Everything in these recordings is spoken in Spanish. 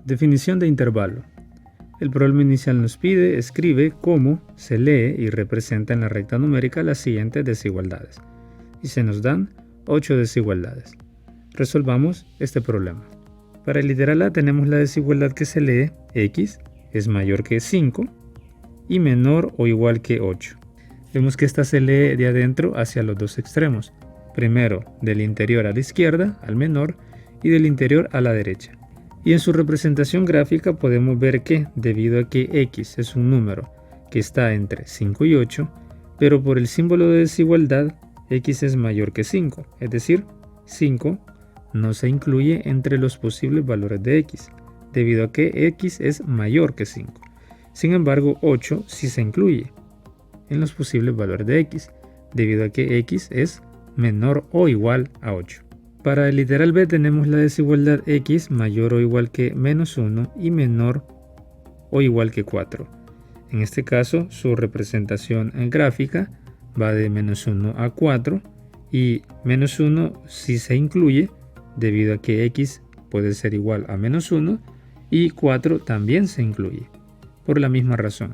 Definición de intervalo. El problema inicial nos pide, escribe cómo se lee y representa en la recta numérica las siguientes desigualdades. Y se nos dan 8 desigualdades. Resolvamos este problema. Para el literal A tenemos la desigualdad que se lee x es mayor que 5 y menor o igual que 8. Vemos que esta se lee de adentro hacia los dos extremos. Primero del interior a la izquierda, al menor, y del interior a la derecha. Y en su representación gráfica podemos ver que, debido a que x es un número que está entre 5 y 8, pero por el símbolo de desigualdad, x es mayor que 5, es decir, 5 no se incluye entre los posibles valores de x, debido a que x es mayor que 5. Sin embargo, 8 sí se incluye en los posibles valores de x, debido a que x es menor o igual a 8. Para el literal B tenemos la desigualdad x mayor o igual que menos 1 y menor o igual que 4. En este caso, su representación en gráfica va de menos 1 a 4 y menos 1 sí se incluye debido a que x puede ser igual a menos 1 y 4 también se incluye. Por la misma razón,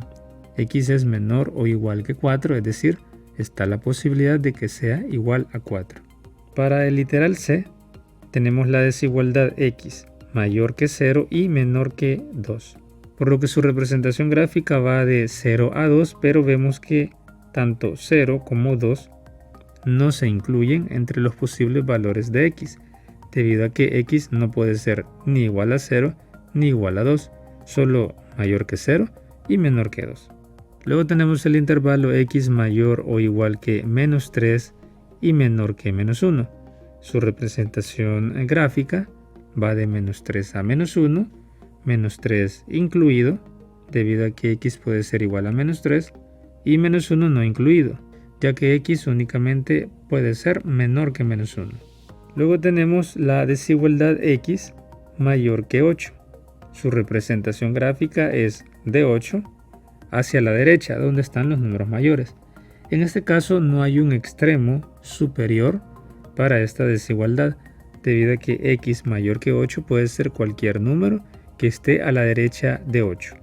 x es menor o igual que 4, es decir, está la posibilidad de que sea igual a 4. Para el literal C, tenemos la desigualdad x mayor que 0 y menor que 2. Por lo que su representación gráfica va de 0 a 2, pero vemos que tanto 0 como 2 no se incluyen entre los posibles valores de x, debido a que x no puede ser ni igual a 0 ni igual a 2, solo mayor que 0 y menor que 2. Luego tenemos el intervalo x mayor o igual que menos 3 y menor que menos 1. Su representación gráfica va de menos 3 a menos 1, menos 3 incluido, debido a que x puede ser igual a menos 3, y menos 1 no incluido, ya que x únicamente puede ser menor que menos 1. Luego tenemos la desigualdad x mayor que 8. Su representación gráfica es de 8 hacia la derecha, donde están los números mayores. En este caso no hay un extremo superior para esta desigualdad, debido a que x mayor que 8 puede ser cualquier número que esté a la derecha de 8,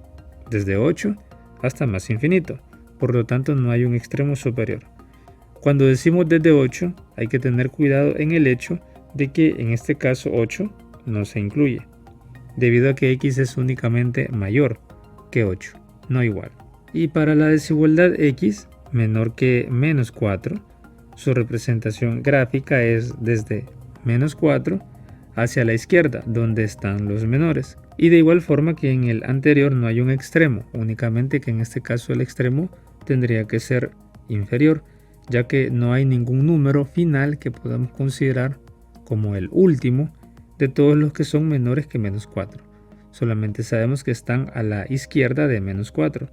desde 8 hasta más infinito. Por lo tanto, no hay un extremo superior. Cuando decimos desde 8, hay que tener cuidado en el hecho de que en este caso 8 no se incluye, debido a que x es únicamente mayor que 8, no igual. Y para la desigualdad x menor que menos 4, su representación gráfica es desde menos 4 hacia la izquierda, donde están los menores. Y de igual forma que en el anterior no hay un extremo, únicamente que en este caso el extremo tendría que ser inferior, ya que no hay ningún número final que podamos considerar como el último de todos los que son menores que menos 4. Solamente sabemos que están a la izquierda de menos 4.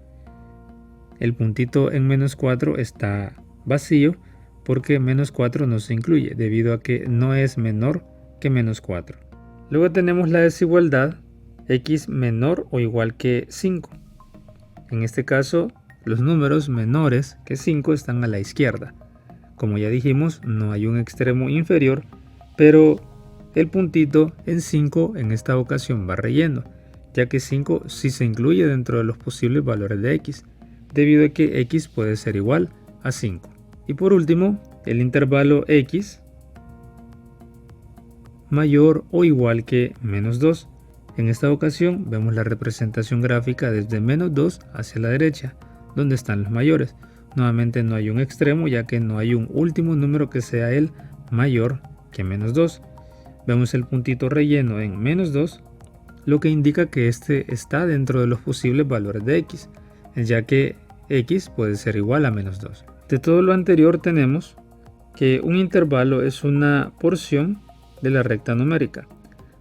El puntito en menos 4 está vacío porque menos 4 no se incluye, debido a que no es menor que menos 4. Luego tenemos la desigualdad x menor o igual que 5. En este caso, los números menores que 5 están a la izquierda. Como ya dijimos, no hay un extremo inferior, pero el puntito en 5 en esta ocasión va relleno, ya que 5 sí se incluye dentro de los posibles valores de x, debido a que x puede ser igual a 5. Y por último, el intervalo x mayor o igual que menos 2. En esta ocasión vemos la representación gráfica desde menos 2 hacia la derecha, donde están los mayores. Nuevamente no hay un extremo, ya que no hay un último número que sea el mayor que menos 2. Vemos el puntito relleno en menos 2, lo que indica que este está dentro de los posibles valores de x, ya que x puede ser igual a menos 2. De todo lo anterior tenemos que un intervalo es una porción de la recta numérica,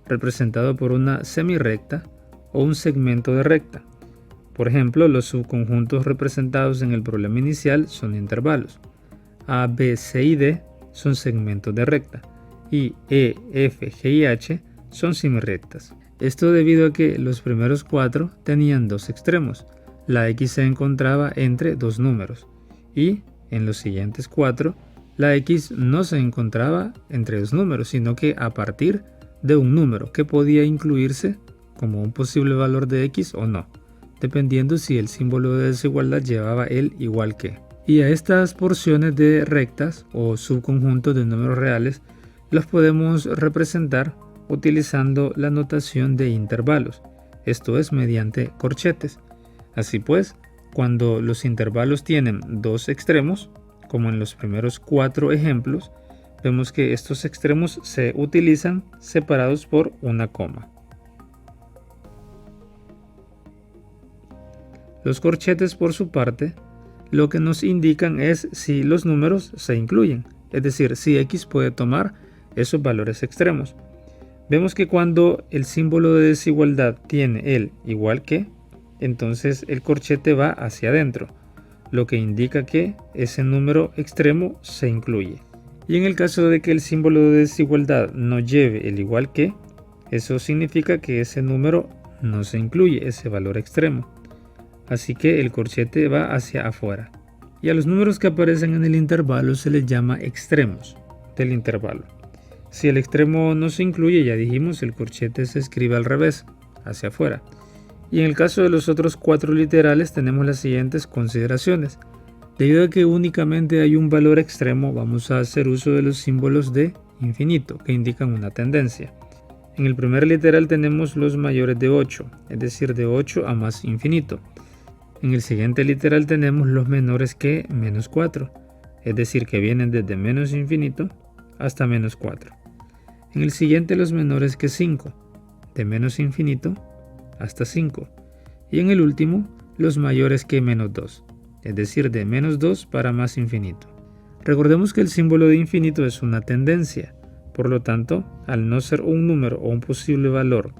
representado por una semirrecta o un segmento de recta. Por ejemplo, los subconjuntos representados en el problema inicial son intervalos. A, B, C y D son segmentos de recta y E, F, G y H son semirrectas. Esto debido a que los primeros 4 tenían dos extremos. La x se encontraba entre dos números y en los siguientes 4 la x no se encontraba entre dos números, sino que a partir de un número que podía incluirse como un posible valor de x o no, dependiendo si el símbolo de desigualdad llevaba el igual que. Y a estas porciones de rectas o subconjuntos de números reales los podemos representar utilizando la notación de intervalos, esto es mediante corchetes. Así pues, cuando los intervalos tienen dos extremos, como en los primeros 4 ejemplos, vemos que estos extremos se utilizan separados por una coma. Los corchetes, por su parte, lo que nos indican es si los números se incluyen, es decir, si x puede tomar esos valores extremos. Vemos que cuando el símbolo de desigualdad tiene el igual que, entonces el corchete va hacia adentro, lo que indica que ese número extremo se incluye. Y en el caso de que el símbolo de desigualdad no lleve el igual que, eso significa que ese número no se incluye, ese valor extremo. Así que el corchete va hacia afuera. Y a los números que aparecen en el intervalo se les llama extremos del intervalo. Si el extremo no se incluye, ya dijimos, el corchete se escribe al revés, hacia afuera. Y en el caso de los otros 4 literales tenemos las siguientes consideraciones. Debido a que únicamente hay un valor extremo, vamos a hacer uso de los símbolos de infinito, que indican una tendencia. En el primer literal tenemos los mayores de 8, es decir, de 8 a más infinito. En el siguiente literal tenemos los menores que menos 4, es decir, que vienen desde menos infinito hasta menos 4. En el siguiente los menores que 5, de menos infinito hasta 5. Y en el último los mayores que menos 2, es decir, de menos 2 para más infinito. Recordemos que el símbolo de infinito es una tendencia, por lo tanto, al no ser un número o un posible valor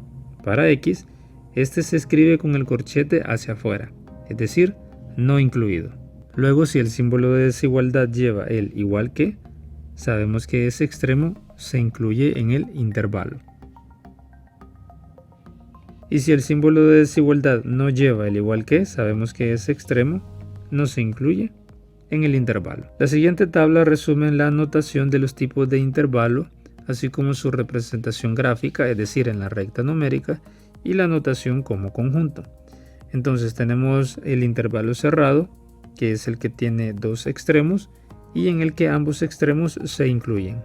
para x, este se escribe con el corchete hacia afuera, es decir, no incluido. Luego, si el símbolo de desigualdad lleva el igual que, sabemos que ese extremo se incluye en el intervalo. Y si el símbolo de desigualdad no lleva el igual que, sabemos que ese extremo no se incluye en el intervalo. La siguiente tabla resume la notación de los tipos de intervalo, así como su representación gráfica, es decir, en la recta numérica, y la notación como conjunto. Entonces tenemos el intervalo cerrado, que es el que tiene dos extremos y en el que ambos extremos se incluyen.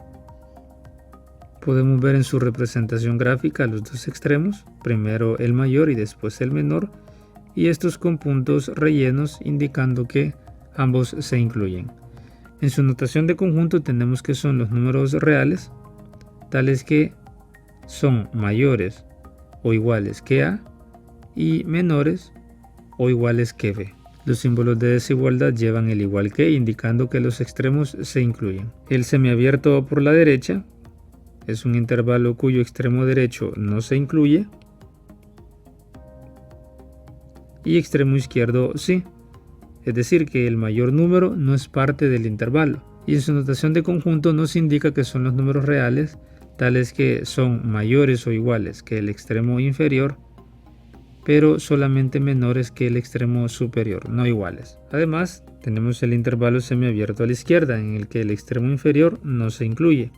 Podemos ver en su representación gráfica los dos extremos, primero el mayor y después el menor, y estos con puntos rellenos indicando que ambos se incluyen. En su notación de conjunto tenemos que son los números reales, tales que son mayores o iguales que A y menores o iguales que B. Los símbolos de desigualdad llevan el igual que, indicando que los extremos se incluyen. El semiabierto por la derecha es un intervalo cuyo extremo derecho no se incluye y extremo izquierdo sí, es decir que el mayor número no es parte del intervalo. Y en su notación de conjunto nos indica que son los números reales, tales que son mayores o iguales que el extremo inferior, pero solamente menores que el extremo superior, no iguales. Además, tenemos el intervalo semiabierto a la izquierda, en el que el extremo inferior no se incluye.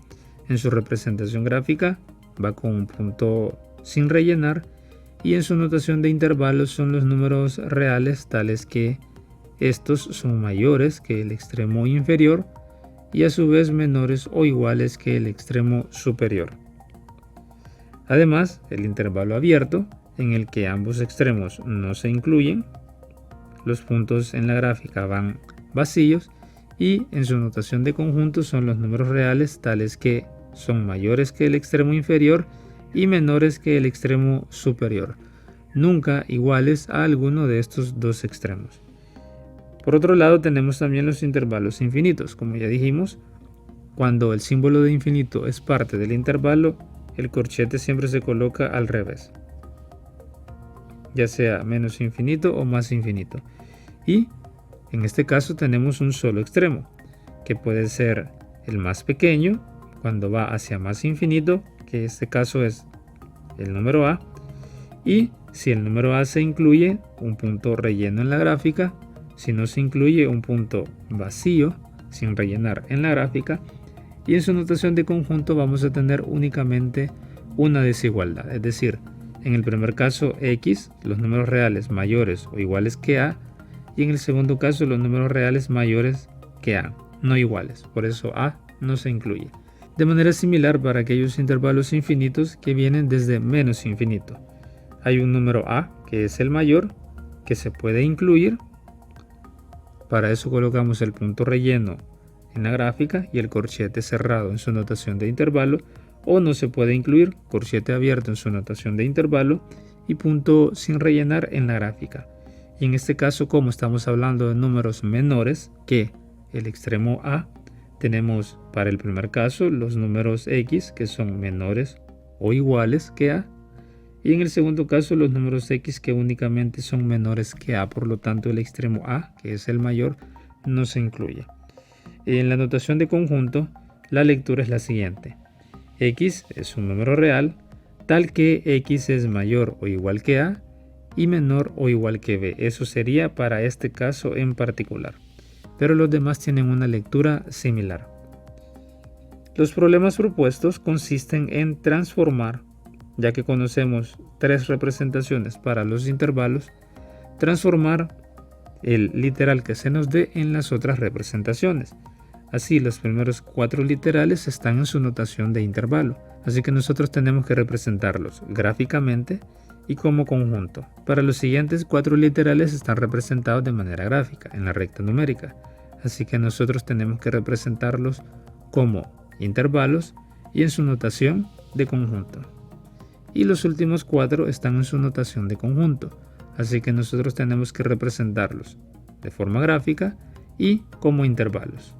En su representación gráfica va con un punto sin rellenar, y en su notación de intervalos son los números reales, tales que estos son mayores que el extremo inferior y a su vez menores o iguales que el extremo superior. Además, el intervalo abierto, en el que ambos extremos no se incluyen, los puntos en la gráfica van vacíos, y en su notación de conjunto son los números reales, tales que son mayores que el extremo inferior y menores que el extremo superior, nunca iguales a alguno de estos dos extremos. Por otro lado, tenemos también los intervalos infinitos. Como ya dijimos, cuando el símbolo de infinito es parte del intervalo, el corchete siempre se coloca al revés, ya sea menos infinito o más infinito. Y en este caso tenemos un solo extremo, que puede ser el más pequeño cuando va hacia más infinito, que en este caso es el número A, y si el número A se incluye, un punto relleno en la gráfica. Si no se incluye, un punto vacío sin rellenar en la gráfica. Y en su notación de conjunto vamos a tener únicamente una desigualdad, es decir, En el primer caso x, los números reales mayores o iguales que a, y en el segundo caso los números reales mayores que a, no iguales, por eso a no se incluye. De manera similar para aquellos intervalos infinitos que vienen desde menos infinito. Hay un número a, que es el mayor, que se puede incluir. Para eso colocamos el punto relleno en la gráfica y el corchete cerrado en su notación de intervalo, o no se puede incluir, corchete abierto en su notación de intervalo y punto sin rellenar en la gráfica. Y en este caso, como estamos hablando de números menores que el extremo a, tenemos para el primer caso los números x que son menores o iguales que a, y en el segundo caso los números x que únicamente son menores que a, por lo tanto el extremo a, que es el mayor, no se incluye. En la notación de conjunto, la lectura es la siguiente. X es un número real tal que x es mayor o igual que a y menor o igual que b. Eso sería para este caso en particular, pero los demás tienen una lectura similar. Los problemas propuestos consisten en transformar, ya que conocemos tres representaciones para los intervalos, transformar el literal que se nos dé en las otras representaciones. Así, los primeros 4 literales están en su notación de intervalo, así que nosotros tenemos que representarlos gráficamente y como conjunto. Para los siguientes 4 literales están representados de manera gráfica, en la recta numérica, así que nosotros tenemos que representarlos como intervalos y en su notación de conjunto. Y los últimos 4 están en su notación de conjunto, así que nosotros tenemos que representarlos de forma gráfica y como intervalos.